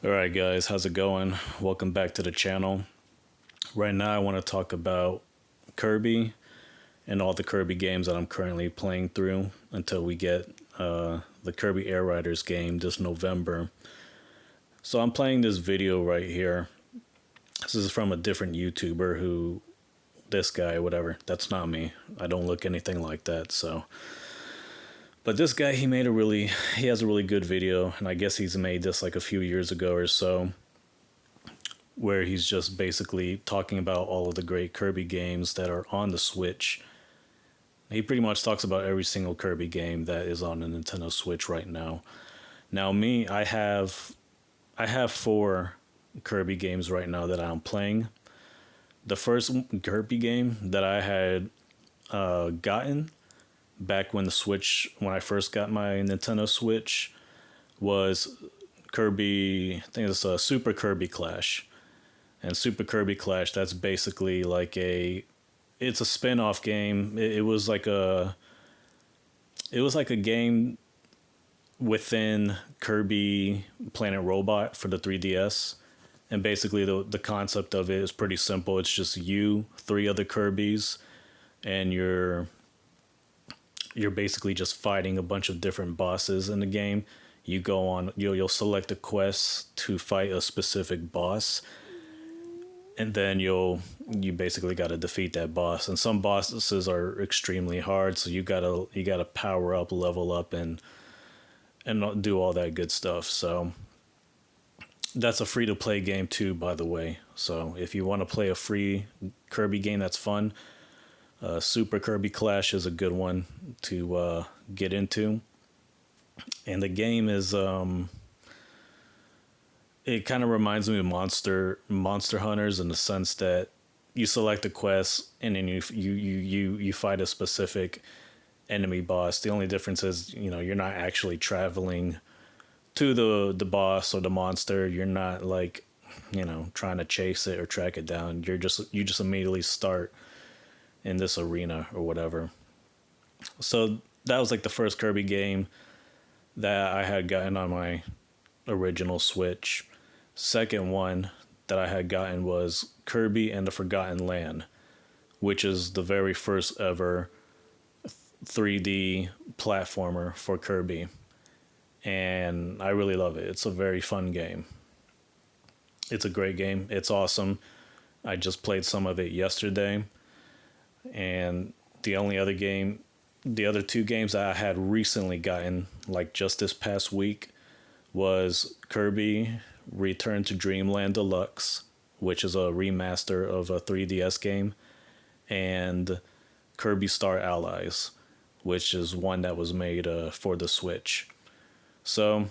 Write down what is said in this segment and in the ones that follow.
Alright guys, how's it going? Welcome back to the channel. Right now I want to talk about Kirby and all the Kirby games that I'm currently playing through until we get the Kirby Air Riders game this November. So I'm playing this video right here. This is from a different YouTuber who, this guy, whatever, that's not me. I don't look anything like that, so. But this guy, he has a really good video, and I guess he's made this like a few years ago or so, where he's just basically talking about all of the great Kirby games that are on the Switch. He pretty much talks about every single Kirby game that is on the Nintendo Switch right now. Now me, I have 4 Kirby games right now that I'm playing. The first Kirby game that I had gotten back when I first got my Nintendo Switch was Kirby, I think it's a Super Kirby Clash. And Super Kirby Clash, that's basically like it's a spin-off game. It was like a game within Kirby Planet Robot for the 3DS. And basically the concept of it is pretty simple. It's just you, 3 other Kirbys, and you're basically just fighting a bunch of different bosses in the game. You go on, you'll select a quest to fight a specific boss, and then you basically got to defeat that boss. And some bosses are extremely hard, so you gotta power up, level up, and do all that good stuff. So that's a free to play game too, by the way. So if you want to play a free Kirby game that's fun, Super Kirby Clash is a good one to get into. And the game is it kind of reminds me of Monster Hunters in the sense that you select a quest and then you fight a specific enemy boss. The only difference is, you're not actually traveling to the boss or the monster. You're not like, trying to chase it or track it down. You just immediately start in this arena or whatever. So that was like the first Kirby game that I had gotten on my original Switch. Second one that I had gotten was Kirby and the Forgotten Land, which is the very first ever 3D platformer for Kirby. And I really love it. It's a very fun game. It's a great game. It's awesome. I just played some of it yesterday. And the other 2 games that I had recently gotten, like just this past week, was Kirby Return to Dream Land Deluxe, which is a remaster of a 3DS game, and Kirby Star Allies, which is one that was made for the Switch. So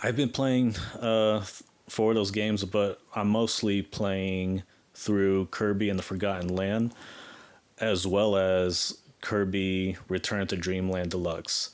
I've been playing 4 of those games, but I'm mostly playing through Kirby and the Forgotten Land, as well as Kirby Return to Dream Land Deluxe.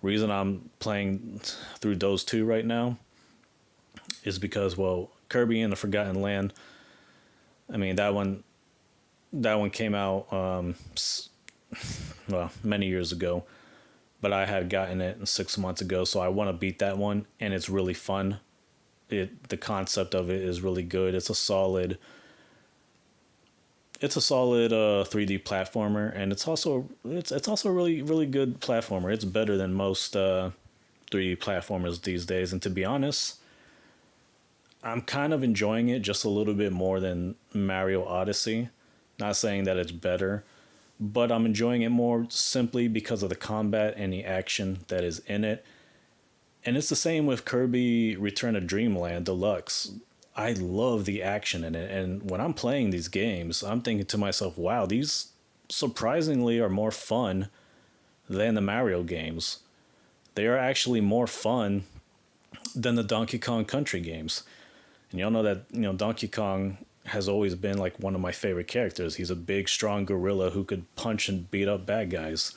Reason I'm playing through those 2 right now is because, well, Kirby and the Forgotten Land, I mean, that one came out many years ago, but I had gotten it 6 months ago, so I want to beat that one, and it's really fun. The concept of it is really good. It's a solid 3D platformer, and it's also a really, really good platformer. It's better than most 3D platformers these days, and to be honest, I'm kind of enjoying it just a little bit more than Mario Odyssey. Not saying that it's better, but I'm enjoying it more simply because of the combat and the action that is in it. And it's the same with Kirby Return to Dream Land Deluxe. I love the action in it, and when I'm playing these games, I'm thinking to myself, wow, these surprisingly are more fun than the Mario games. They are actually more fun than the Donkey Kong Country games. And y'all know that, Donkey Kong has always been like one of my favorite characters. He's a big, strong gorilla who could punch and beat up bad guys.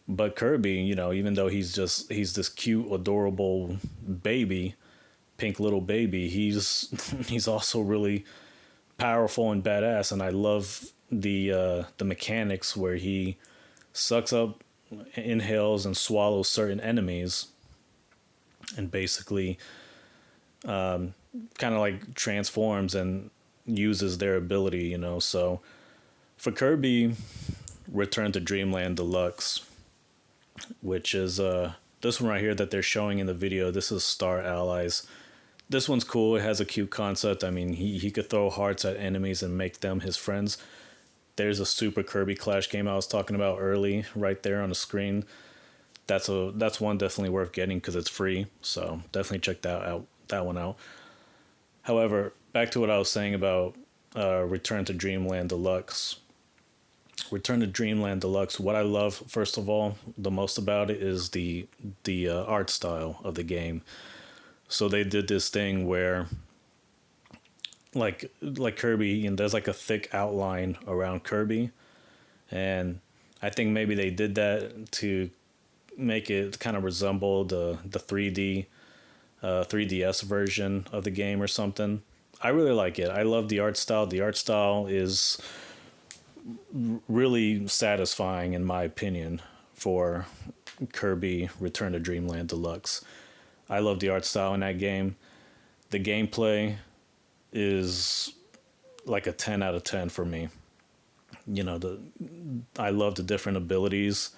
But Kirby, even though he's this cute, adorable baby, pink little baby, he's also really powerful and badass. And I love the mechanics where he sucks up, inhales, and swallows certain enemies, and basically kind of like transforms and uses their ability, you know. So for Kirby Return to Dream Land Deluxe, which is this one right here that they're showing in the video, this is Star Allies. This one's cool. It has a cute concept. I mean, he could throw hearts at enemies and make them his friends. There's a Super Kirby Clash game I was talking about early, right there on the screen. That's one definitely worth getting because it's free. So definitely check that one out. However, back to what I was saying about Return to Dreamland Deluxe. Return to Dreamland Deluxe. What I love, first of all, the most about it is the art style of the game. So they did this thing where, like Kirby, and there's like a thick outline around Kirby, and I think maybe they did that to make it kind of resemble the 3D 3DS version of the game or something. I really like it. I love the art style. The art style is really satisfying in my opinion for Kirby Return to Dreamland Deluxe. I love the art style in that game. The gameplay is like a 10 out of 10 for me. You know, I love the different abilities.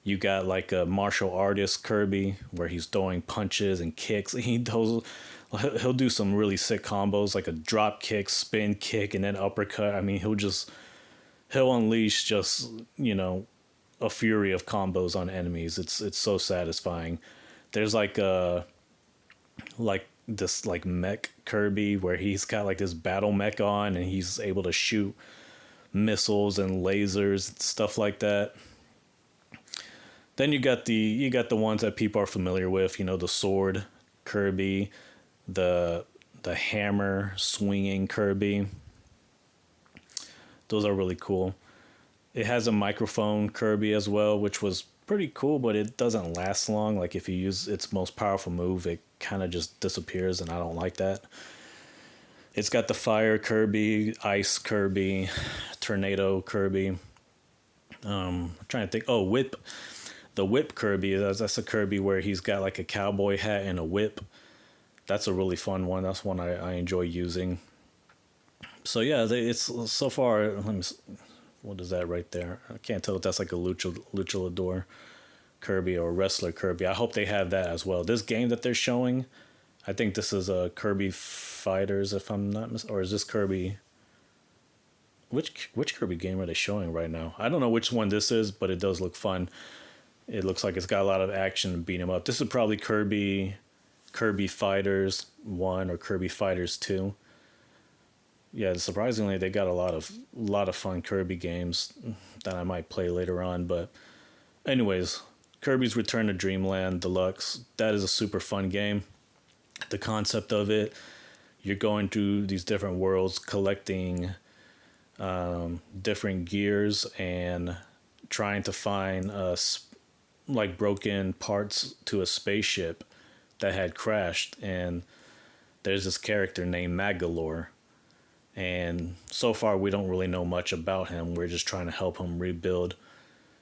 You got like a martial artist Kirby where he's throwing punches and kicks. He'll do some really sick combos like a drop kick, spin kick, and then uppercut. I mean, he'll unleash just, you know, a fury of combos on enemies. It's so satisfying. There's like this like mech Kirby where he's got like this battle mech on and he's able to shoot missiles and lasers and stuff like that. Then you got the ones that people are familiar with, you know, the sword Kirby, the hammer swinging Kirby. Those are really cool. It has a microphone Kirby as well, which was pretty cool, but it doesn't last long. Like if you use its most powerful move, it kind of just disappears, and I don't like that. It's got the fire Kirby, ice Kirby, tornado Kirby. I'm trying to think. Oh, whip. The whip Kirby, that's a Kirby where he's got like a cowboy hat and a whip. That's a really fun one. That's one I enjoy using. So yeah, it's so far. What is that right there? I can't tell if that's like a luchador Kirby or wrestler Kirby. I hope they have that as well. This game that they're showing, I think this is a Kirby Fighters, if I'm not or is this Kirby? Which Kirby game are they showing right now? I don't know which one this is, but it does look fun. It looks like it's got a lot of action and beat 'em up. This is probably Kirby Fighters 1 or Kirby Fighters 2. Yeah, surprisingly, they got a lot of fun Kirby games that I might play later on. But anyways, Kirby's Return to Dreamland Deluxe, that is a super fun game. The concept of it, you're going through these different worlds, collecting different gears and trying to find like broken parts to a spaceship that had crashed. And there's this character named Magolor. And so far, we don't really know much about him. We're just trying to help him rebuild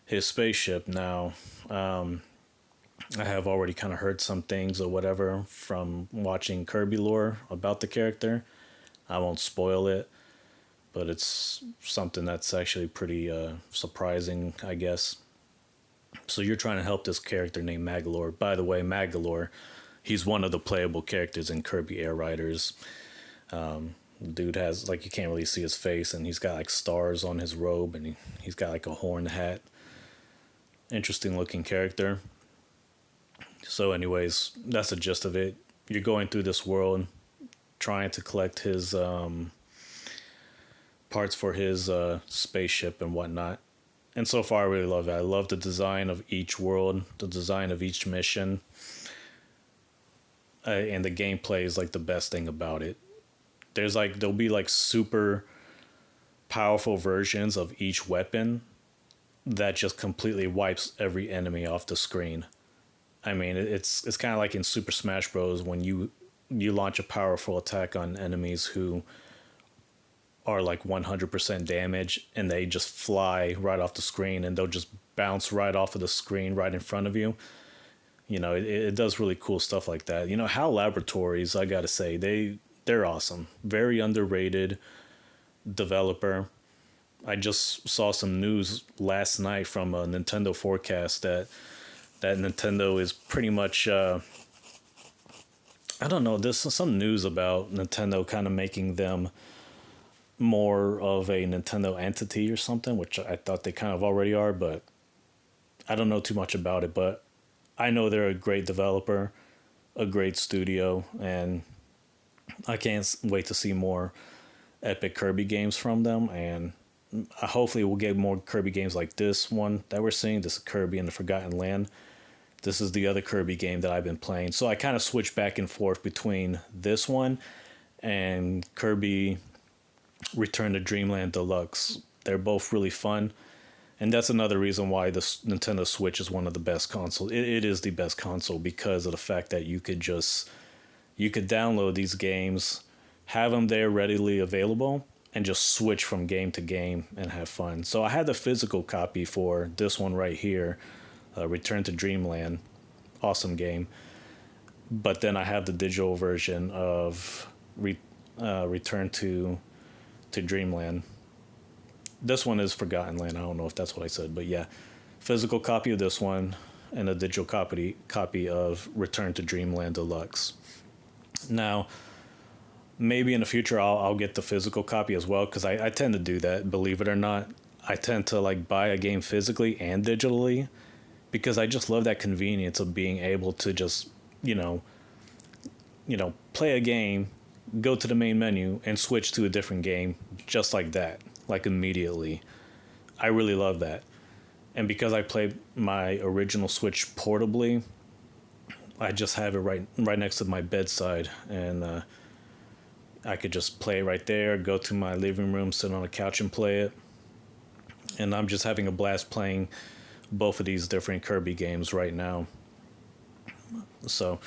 his spaceship. Now, I have already kind of heard some things or whatever from watching Kirby lore about the character. I won't spoil it, but it's something that's actually pretty surprising, I guess. So you're trying to help this character named Magolor. By the way, Magolor, he's one of the playable characters in Kirby Air Riders. Dude has, like, you can't really see his face, and he's got like stars on his robe, and he's got like a horn hat. Interesting looking character. So anyways, that's the gist of it. You're going through this world trying to collect his parts for his spaceship and whatnot. And so far I really love it. I love the design of each world, the design of each mission, and the gameplay is like the best thing about it. There'll be like super powerful versions of each weapon that just completely wipes every enemy off the screen. I mean, it's kind of like in Super Smash Bros. When you launch a powerful attack on enemies who are like 100% damage, and they just fly right off the screen, and they'll just bounce right off of the screen right in front of you. It does really cool stuff like that. HAL Laboratories, I gotta say, they're awesome. Very underrated developer. I just saw some news last night from a Nintendo forecast that Nintendo is pretty much I don't know, there's some news about Nintendo kind of making them more of a Nintendo entity or something, which I thought they kind of already are, but I don't know too much about it. But I know they're a great developer, a great studio, and I can't wait to see more epic Kirby games from them. And hopefully we'll get more Kirby games like this one that we're seeing. This is Kirby and the Forgotten Land. This is the other Kirby game that I've been playing. So I kind of switch back and forth between this one and Kirby Return to Dream Land Deluxe. They're both really fun. And that's another reason why the Nintendo Switch is one of the best consoles. It is the best console because of the fact that you could download these games, have them there readily available, and just switch from game to game and have fun. So I had the physical copy for this one right here, Return to Dreamland. Awesome game. But then I have the digital version of Return to Dreamland. This one is Forgotten Land. I don't know if that's what I said, but yeah, physical copy of this one and a digital copy of Return to Dreamland Deluxe. Now, maybe in the future I'll get the physical copy as well because I tend to do that. Believe it or not, I tend to like buy a game physically and digitally because I just love that convenience of being able to just play a game, go to the main menu, and switch to a different game just like that, like immediately. I really love that. And because I play my original Switch portably, I just have it right next to my bedside, and I could just play it right there, go to my living room, sit on the couch and play it. And I'm just having a blast playing both of these different Kirby games right now. So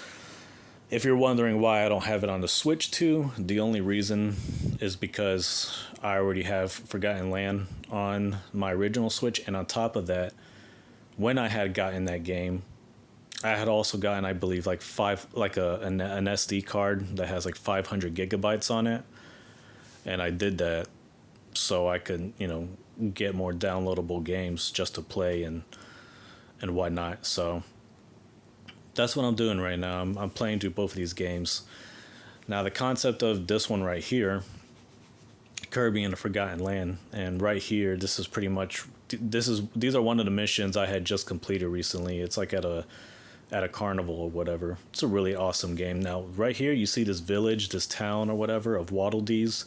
if you're wondering why I don't have it on the Switch too, the only reason is because I already have Forgotten Land on my original Switch, and on top of that, when I had gotten that game, I had also gotten, I believe, like an SD card that has like 500 gigabytes on it, and I did that so I could, get more downloadable games just to play and whatnot. So that's what I'm doing right now. I'm playing through both of these games. Now the concept of this one right here, Kirby and the Forgotten Land, and right here, this is pretty much these are one of the missions I had just completed recently. It's like at a carnival or whatever. It's a really awesome game. Now right here you see this village, this town or whatever of Waddle Dees.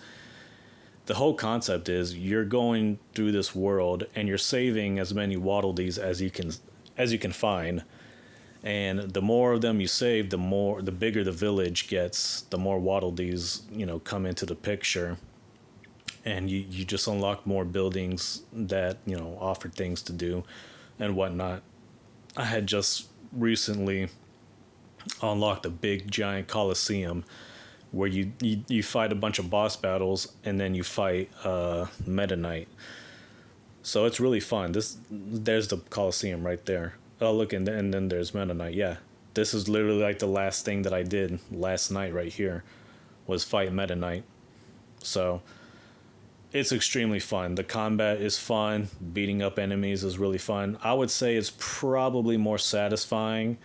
The whole concept is you're going through this world and you're saving as many Waddle Dees as you can find. And the more of them you save, the bigger the village gets, the more Waddle Dees, come into the picture. And you just unlock more buildings that, offer things to do and whatnot. I had just recently unlocked a big giant coliseum where you fight a bunch of boss battles and then you fight Meta Knight. So it's really fun. There's the coliseum right there. Oh, look, and then there's Meta Knight. Yeah, this is literally like the last thing that I did last night right here was fight Meta Knight. So it's extremely fun. The combat is fun. Beating up enemies is really fun. I would say it's probably more satisfying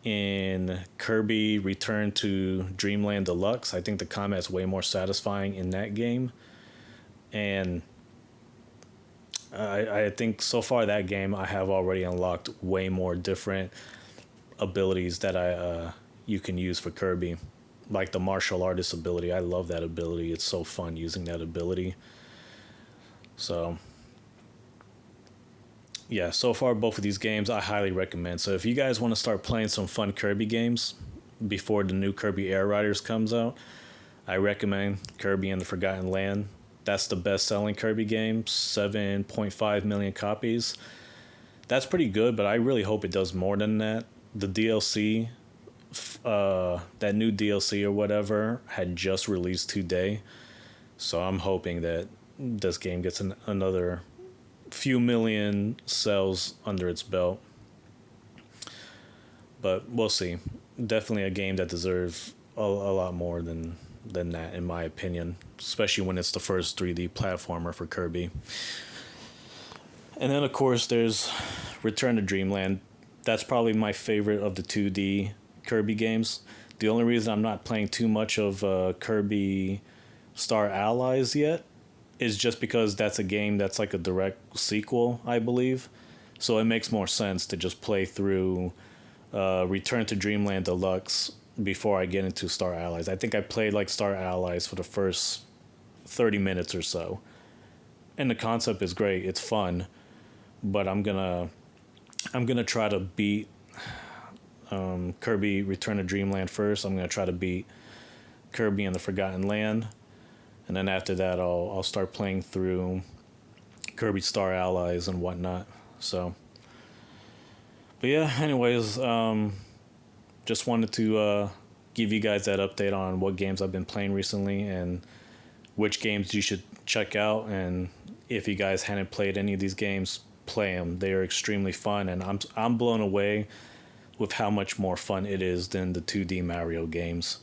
in Kirby Return to Dream Land Deluxe. I think the combat's way more satisfying in that game. And I think so far that game I have already unlocked way more different abilities that you can use for Kirby. Like the martial artist ability. I love that ability. It's so fun using that ability. So yeah, so far both of these games I highly recommend. So if you guys want to start playing some fun Kirby games before the new Kirby Air Riders comes out, I recommend Kirby and the Forgotten Land. That's the best-selling Kirby game, 7.5 million copies. That's pretty good, but I really hope it does more than that. The DLC, that new DLC or whatever, had just released today. So I'm hoping that this game gets another few million sales under its belt. but we'll see. Definitely a game that deserves a lot more than that, in my opinion, especially when it's the first 3D platformer for Kirby. And then, of course, there's Return to Dreamland. That's probably my favorite of the 2D Kirby games. The only reason I'm not playing too much of Kirby Star Allies yet is just because that's a game that's like a direct sequel, I believe. So it makes more sense to just play through Return to Dream Land Deluxe before I get into Star Allies. I think I played like Star Allies for the first 30 minutes or so. And the concept is great. It's fun. But I'm gonna try to beat Kirby Return to Dreamland first. I'm gonna try to beat Kirby and the Forgotten Land, and then after that, I'll start playing through Kirby Star Allies and whatnot. So, but yeah. Anyways, just wanted to give you guys that update on what games I've been playing recently and which games you should check out. And if you guys hadn't played any of these games, play them. They are extremely fun, and I'm blown away with how much more fun it is than the 2D Mario games.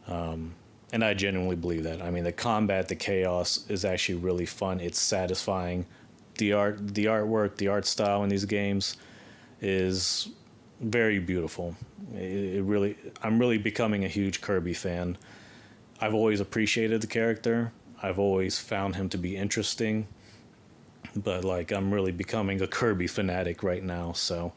And I genuinely believe that. I mean, the combat, the chaos is actually really fun. It's satisfying. The artwork, the art style in these games is very beautiful. I'm really becoming a huge Kirby fan. I've always appreciated the character. I've always found him to be interesting. But like, I'm really becoming a Kirby fanatic right now. So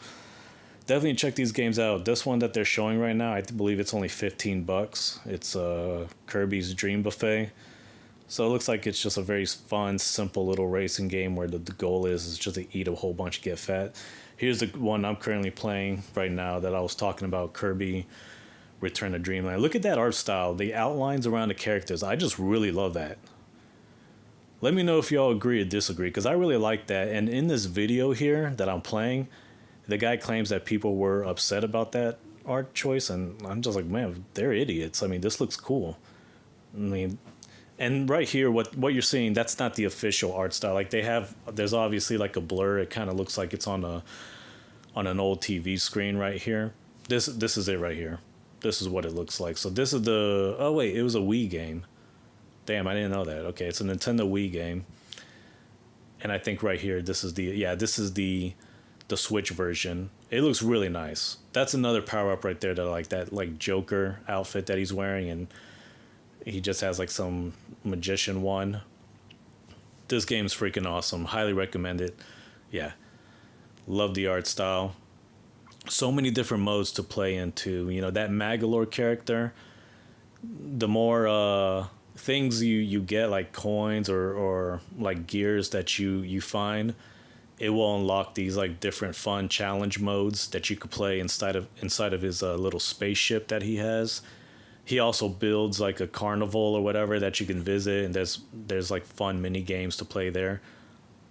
definitely check these games out. This one that they're showing right now, I believe it's only $15. It's Kirby's Dream Buffet. So it looks like it's just a very fun, simple little racing game where the goal is just to eat a whole bunch, get fat. Here's the one I'm currently playing right now that I was talking about, Kirby Return to Dreamland. Look at that art style. The outlines around the characters. I just really love that. Let me know if y'all agree or disagree, because I really like that. And in this video here that I'm playing, the guy claims that people were upset about that art choice, and I'm just like, man, they're idiots. I mean, this looks cool. I mean, and right here, what you're seeing, that's not the official art style. Like there's obviously like a blur. It kind of looks like it's on an old TV screen right here. This is it right here. This is what it looks like. So this is oh wait, it was a Wii game. Damn, I didn't know that. Okay, it's a Nintendo Wii game. And I think right here, this is the Switch version. It looks really nice. That's another power-up right there, that like Joker outfit that he's wearing, and he just has like some magician one. This game's freaking awesome. Highly recommend it. Yeah. Love the art style. So many different modes to play into. You know, that Magalore character, the more things you get, like coins or like gears that you find, it will unlock these like different fun challenge modes that you could play inside of his little spaceship that he has. He also builds like a carnival or whatever that you can visit, and there's like fun mini games to play there.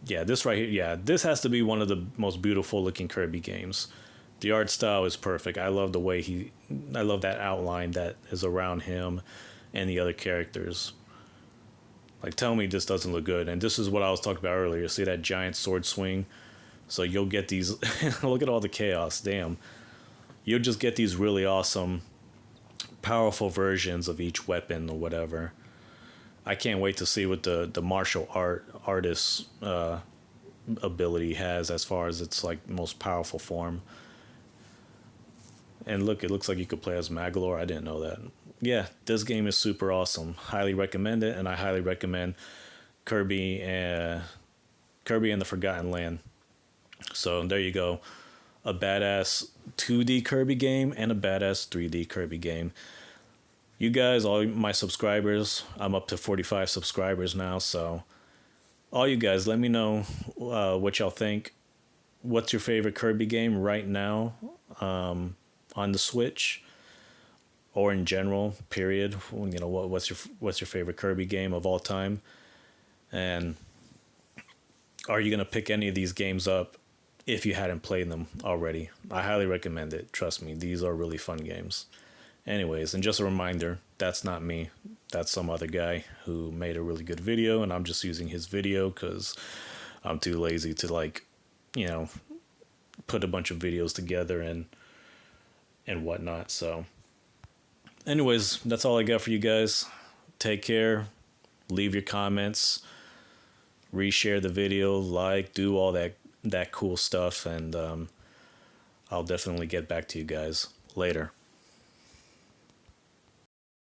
Yeah, this right here, yeah, this has to be one of the most beautiful looking Kirby games. The art style is perfect. I love the way I love that outline that is around him and the other characters. Like, tell me this doesn't look good. And this is what I was talking about earlier. See that giant sword swing? So you'll get these, look at all the chaos, damn. You'll just get these really awesome, powerful versions of each weapon or whatever. I can't wait to see what the martial artist ability has as far as its like most powerful form. And look, it looks like you could play as Magalore. I didn't know that. Yeah, this game is super awesome. Highly recommend it, and I highly recommend Kirby and the Forgotten Land. So there you go. A badass 2D Kirby game and a badass 3D Kirby game. You guys, all my subscribers, I'm up to 45 subscribers now, so all you guys, let me know what y'all think. What's your favorite Kirby game right now on the Switch, or in general, period? You know, what's your favorite Kirby game of all time? And are you gonna pick any of these games up if you hadn't played them already? I highly recommend it. Trust me, these are really fun games. Anyways, and just a reminder, that's not me. That's some other guy who made a really good video, and I'm just using his video because I'm too lazy to, like, you know, put a bunch of videos together and and whatnot. So, anyways, that's all I got for you guys. Take care. Leave your comments. Reshare the video. Like. Do all that cool stuff. And I'll definitely get back to you guys later.